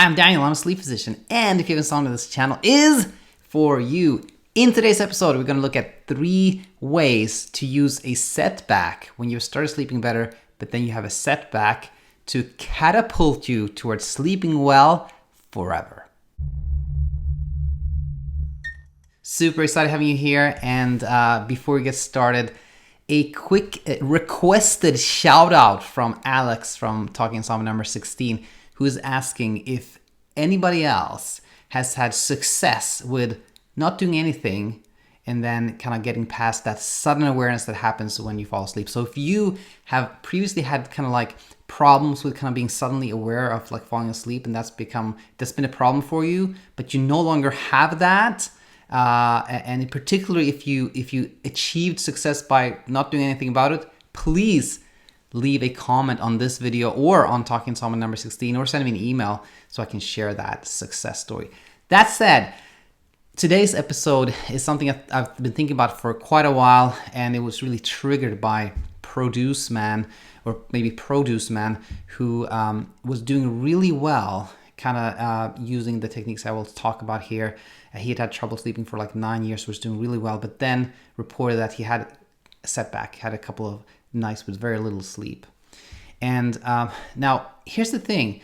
Hi, I'm Daniel. I'm a sleep physician, and if you haven't found this channel is for you. In today's episode, we're going to look at 3 ways to use a setback when you've started sleeping better, but then you have a setback to catapult you towards sleeping well forever. Super excited having you here, and before we get started, a quick requested shout out from Alex from Talking Insomnia number 16, who's asking if anybody else has had success with not doing anything and then kind of getting past that sudden awareness that happens when you fall asleep. So if you have previously had kind of like problems with kind of being suddenly aware of like falling asleep, and that's been a problem for you, but you no longer have that, and in particular if you achieved success by not doing anything about it, please leave a comment on this video or on Talking Insomnia number 16, or send me an email so I can share that success story. That said, today's episode is something I've been thinking about for quite a while, and it was really triggered by Produce Man, who was doing really well, kind of using the techniques I will talk about here. He had trouble sleeping for like 9 years, was doing really well, but then reported that he had a setback, had a couple of nights with very little sleep. And now here's the thing.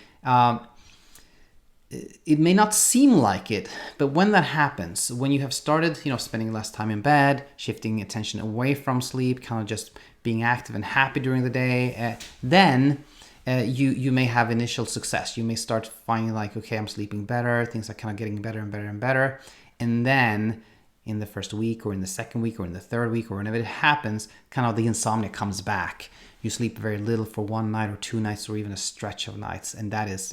It may not seem like it, but when that happens, when you have started, spending less time in bed, shifting attention away from sleep, kind of just being active and happy during the day, then you may have initial success. You may start finding like, okay, I'm sleeping better, things are kind of getting better and better and better. And then in the first week or in the second week or in the third week or whenever it happens, kind of the insomnia comes back. You sleep very little for 1 night or 2 nights or even a stretch of nights, and that is,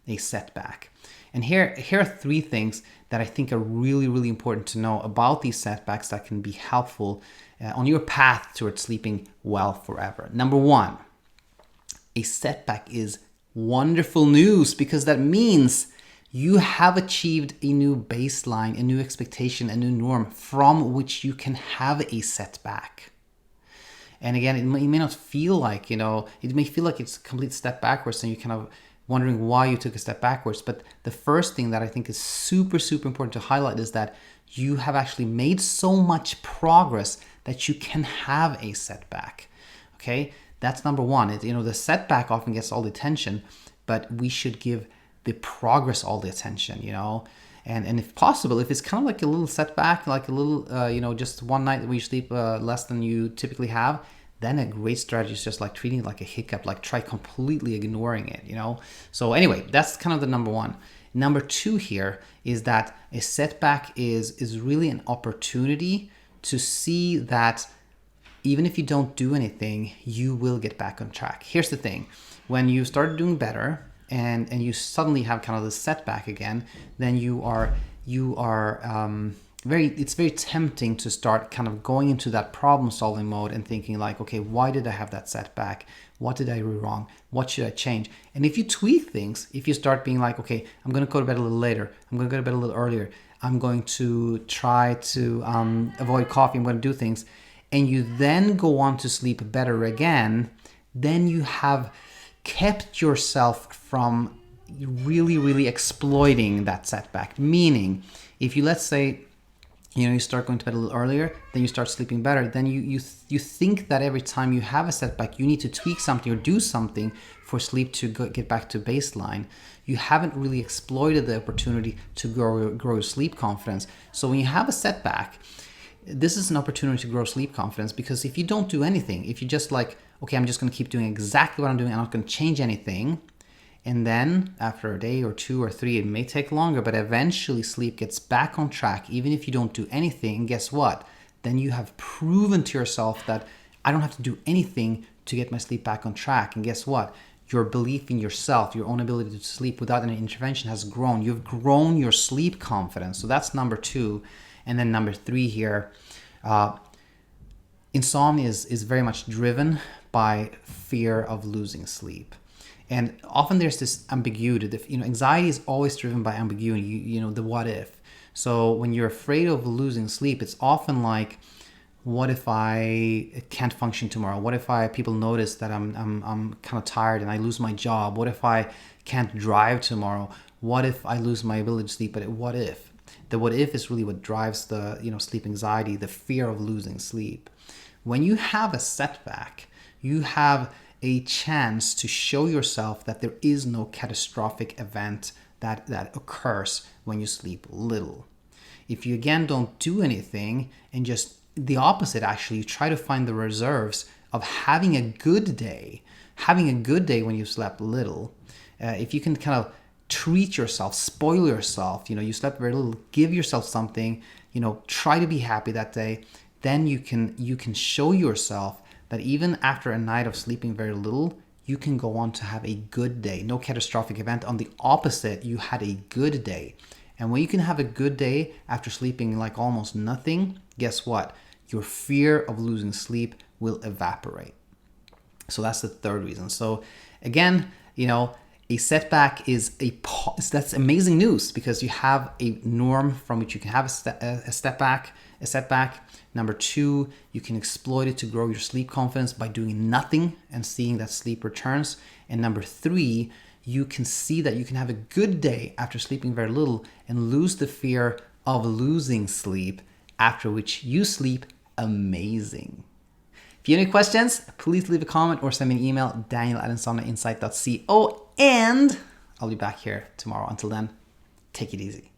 a setback. And here are 3 things that I think are really, really important to know about these setbacks that can be helpful on your path towards sleeping well forever. Number 1, a setback is wonderful news, because that means you have achieved a new baseline, a new expectation, a new norm from which you can have a setback. And again, it may not feel like, it may feel like it's a complete step backwards and you're kind of wondering why you took a step backwards. But the first thing that I think is super, super important to highlight is that you have actually made so much progress that you can have a setback. Okay, that's number 1. The setback often gets all the attention, but we should give the progress all the attention, and if possible, if it's kind of like a little setback, like a little, just one night where you sleep less than you typically have, then a great strategy is just like treating it like a hiccup, like try completely ignoring it, So anyway, that's kind of the number 1. Number 2 here is that a setback is really an opportunity to see that even if you don't do anything, you will get back on track. Here's the thing. When you start doing better, and you suddenly have kind of this setback again, then it's very tempting to start kind of going into that problem solving mode and thinking like, okay, why did I have that setback? What did I do wrong? What should I change? And if you tweak things, if you start being like, okay, I'm going to go to bed a little later, I'm going to go to bed a little earlier, I'm going to try to avoid coffee, I'm going to do things, and you then go on to sleep better again, then you have kept yourself from really, really exploiting that setback. Meaning, if you, let's say, you start going to bed a little earlier, then you start sleeping better, then you think that every time you have a setback, you need to tweak something or do something for sleep to get back to baseline. You haven't really exploited the opportunity to grow your sleep confidence. So when you have a setback, this is an opportunity to grow sleep confidence, because if you don't do anything, if you just like, okay, I'm just going to keep doing exactly what I'm doing, I'm not going to change anything, and then after a day or 2 or 3, it may take longer, but eventually sleep gets back on track, even if you don't do anything. And guess what? Then you have proven to yourself that I don't have to do anything to get my sleep back on track. And guess what? Your belief in yourself, your own ability to sleep without any intervention has grown. You've grown your sleep confidence. So that's number 2. And then number 3 here, insomnia is very much driven by fear of losing sleep. And often there's this ambiguity. Anxiety is always driven by ambiguity, the what if. So when you're afraid of losing sleep, it's often like, what if I can't function tomorrow? What if people notice that I'm kind of tired and I lose my job? What if I can't drive tomorrow? what if I lose my ability to sleep? But what if? The what if is really what drives the, sleep anxiety, the fear of losing sleep. When you have a setback, you have a chance to show yourself that there is no catastrophic event that occurs when you sleep little. If you again don't do anything and just the opposite, actually, you try to find the reserves of having a good day when you slept little. If you can kind of treat yourself, spoil yourself, you slept very little, give yourself something, try to be happy that day, then you can show yourself that even after a night of sleeping very little, you can go on to have a good day. No catastrophic event. On the opposite, you had a good day. And when you can have a good day after sleeping like almost nothing, guess what? Your fear of losing sleep will evaporate. So that's the third reason. So again, a setback that's amazing news, because you have a norm from which you can have a setback. Number 2, you can exploit it to grow your sleep confidence by doing nothing and seeing that sleep returns. And number 3, you can see that you can have a good day after sleeping very little and lose the fear of losing sleep, after which you sleep amazing. If you have any questions, please leave a comment or send me an email, daniel@insomniainsight.co, and I'll be back here tomorrow. Until then, take it easy.